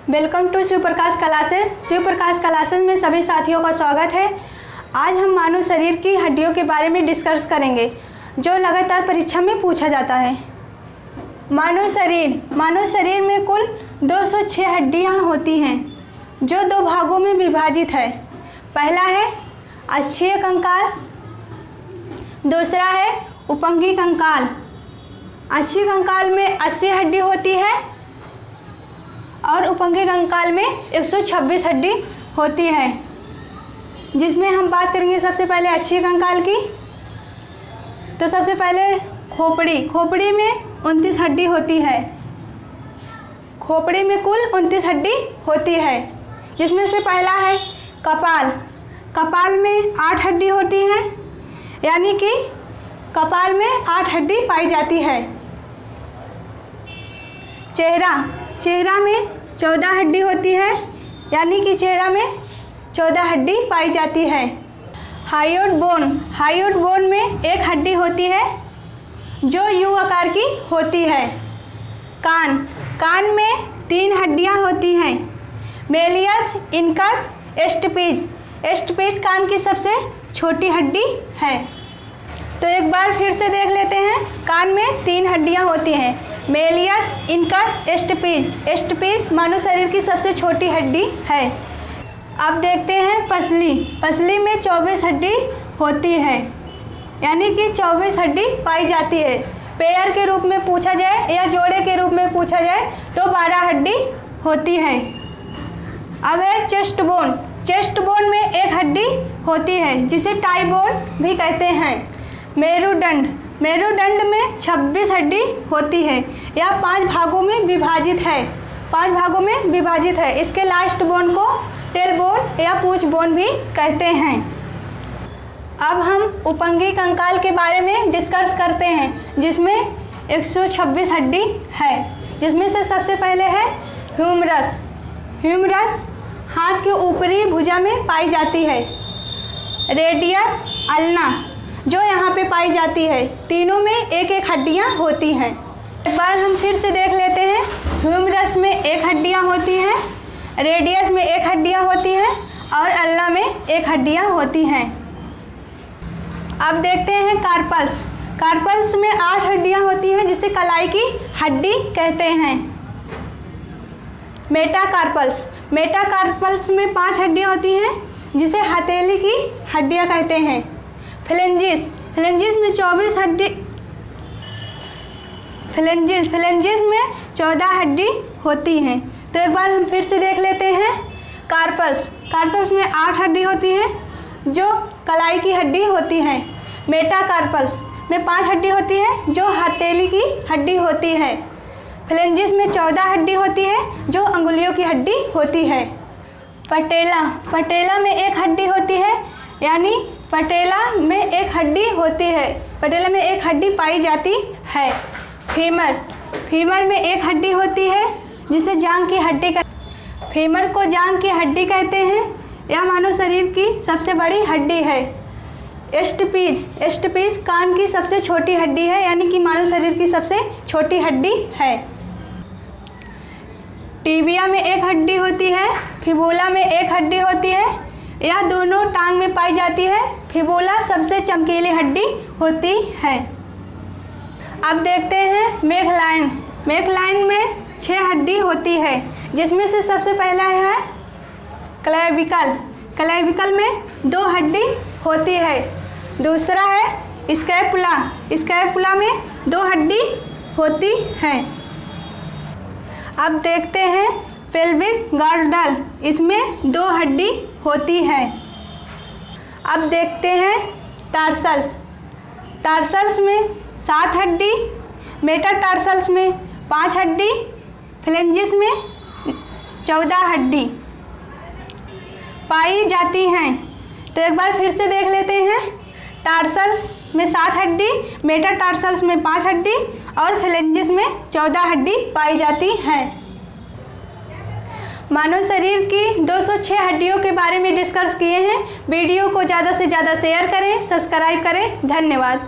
Welcome to Shiv Prakash classes. Shiv Prakash classes में सभी साथियों का स्वागत है। आज हम मानव शरीर की हड्डियों के बारे में डिस्कस करेंगे जो लगातार परीक्षा में पूछा जाता है। मानव शरीर में कुल 206 हड्डियां होती हैं जो दो भागों में विभाजित है। पहला है अक्षीय कंकाल, दूसरा है उपंगी कंकाल। अक्षीय कंकाल में 80 हड्डी होती है और उपंगी कंकाल में 126 हड्डी होती है। जिसमें हम बात करेंगे सबसे पहले अक्षीय कंकाल की। तो सबसे पहले खोपड़ी में 29 हड्डी होती है। खोपड़ी में कुल 29 हड्डी होती है, जिसमें से पहला है कपाल में 8 हड्डी होती हैं, यानी कि कपाल में 8 हड्डी पाई जाती है। चेहरा में 14 हड्डी होती है, यानी कि चेहरा में 14 हड्डी पाई जाती है। हायोट बोन में 1 हड्डी होती है जो यू आकार की होती है। कान में 3 हड्डियां होती हैं। मेलियस, इनकस, एस्टपीज कान की सबसे छोटी हड्डी है। तो एक बार फिर से देख लेते हैं। कान में 3 हड्डियां होती हैं, मेलियस, इनकस, एस्टपीज मानव शरीर की सबसे छोटी हड्डी है। अब देखते हैं पसली में 24 हड्डी होती है, यानी कि 24 हड्डी पाई जाती है। पेयर के रूप में पूछा जाए या जोड़े के रूप में पूछा जाए तो 12 हड्डी होती है। अब है चेस्ट बोन में 1 हड्डी होती है, जिसे टाई बोन भी कहते हैं। मेरुदंड में 26 हड्डी होती है। यह 5 भागों में विभाजित है। इसके लास्ट बोन को टेल बोन या पूंछ बोन भी कहते हैं। अब हम उपंगी कंकाल के बारे में डिस्कस करते हैं, जिसमें 126 हड्डी है। जिसमें से सबसे पहले है ह्यूमरस हाथ के ऊपरी भुजा में पाई जाती है। रेडियस, अल्ना जो यहाँ पे पाई जाती है। तीनों में 1-1 हड्डियाँ होती हैं। एक बार हम फिर से देख लेते हैं। ह्यूमरस में 1 हड्डियाँ होती हैं, रेडियस में 1 हड्डियाँ होती हैं और अल्ना में 1 हड्डियाँ होती हैं। अब देखते हैं कार्पल्स में 8 हड्डियाँ होती हैं, जिसे कलाई की हड्डी कहते हैं। मेटाकार्पल्स में 5 हड्डियाँ होती हैं, जिसे हथेली की हड्डियाँ कहते हैं। फ्लेंजिस में 24 हड्डी फ्लेंजिस में 14 हड्डी होती हैं। तो एक बार हम फिर से देख लेते हैं। कार्पल्स में 8 हड्डी होती हैं, जो कलाई की हड्डी होती हैं। मेटाकार्पल्स में 5 हड्डी होती है, जो हथेली की हड्डी होती है। फ्लेंजिस में 14 हड्डी होती है, जो अंगुलियों की हड्डी होती है। पटेला में 1 हड्डी होती है, यानी पटेला में 1 हड्डी होती है। पटेला में 1 हड्डी पाई जाती है। फीमर में 1 हड्डी होती है, जिसे जांघ की हड्डी फीमर को जांघ की हड्डी कहते हैं। यह मानव शरीर की सबसे बड़ी हड्डी है। एस्टपीज कान की सबसे छोटी हड्डी है, यानी कि मानव शरीर की सबसे छोटी हड्डी है। टिबिया में 1 हड्डी होती है, फिबुला में 1 हड्डी होती है। यह दोनों टांग में पाई जाती है। फिबुला सबसे चमकीली हड्डी होती है। अब देखते हैं मेकलाइन में 6 हड्डी होती है, जिसमें से सबसे पहला है क्लेविकल में 2 हड्डी होती है। दूसरा है स्कैपुला में 2 हड्डी होती है। अब देखते हैं पेल्विक गार्डल, इसमें 2 हड्डी होती है। अब देखते हैं टार्सल्स में 7 हड्डी, मेटाटार्सल्स में 5 हड्डी, फ्लेंजिस में 14 हड्डी पाई जाती हैं। तो एक बार फिर से देख लेते हैं। टार्सल्स में 7 हड्डी, मेटाटार्सल्स में 5 हड्डी और फ्लेंजिस में 14 हड्डी पाई जाती हैं। मानव शरीर की 206 हड्डियों के बारे में डिस्कस किए हैं। वीडियो को ज़्यादा से ज़्यादा शेयर करें, सब्सक्राइब करें। धन्यवाद।